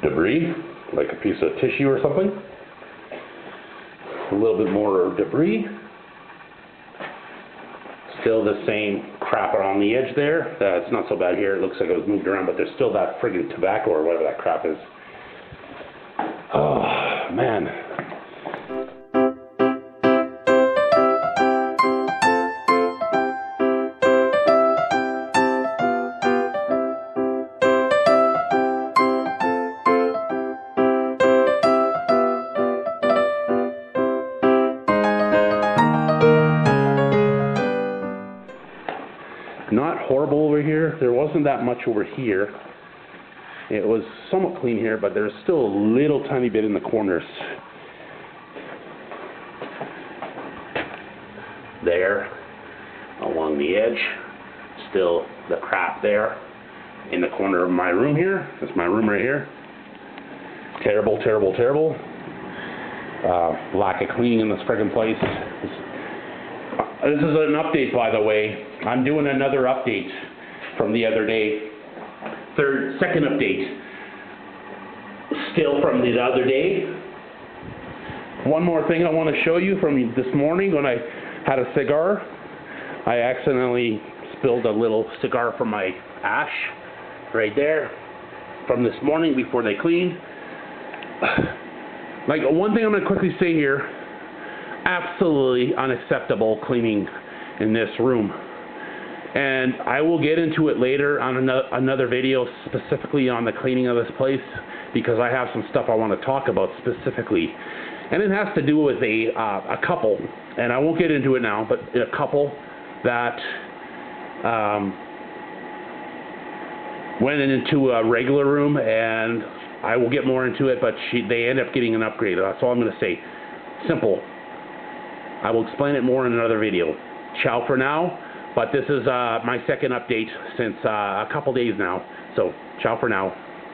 debris, like a piece of tissue or something. A little bit more debris. Still the same crap around the edge there. It's not so bad here. It looks like it was moved around, but there's still that friggin' tobacco or whatever that crap is. Oh, man. Not horrible over here. There wasn't that much over here. It was somewhat clean here, but there's still a little tiny bit in the corners. There, along the edge, still the crap there. In the corner of my room here, that's my room right here. Terrible, terrible, terrible. Lack of cleaning in this friggin' place. This is an update, by the way. I'm doing another update from the other day. Second update. Still from the other day. One more thing I want to show you from this morning when I had a cigar. I accidentally spilled a little cigar from my ash right there from this morning before they cleaned. Like, one thing I'm going to quickly say here. Absolutely unacceptable cleaning in this room, and I will get into it later on another video specifically on the cleaning of this place, because I have some stuff I want to talk about specifically, and it has to do with a couple, and I won't get into it now, but a couple that went into a regular room, and I will get more into it, but they end up getting an upgrade. That's all I'm going to say. Simple. I will explain it more in another video. Ciao for now, but this is my second update since a couple days now. So, ciao for now.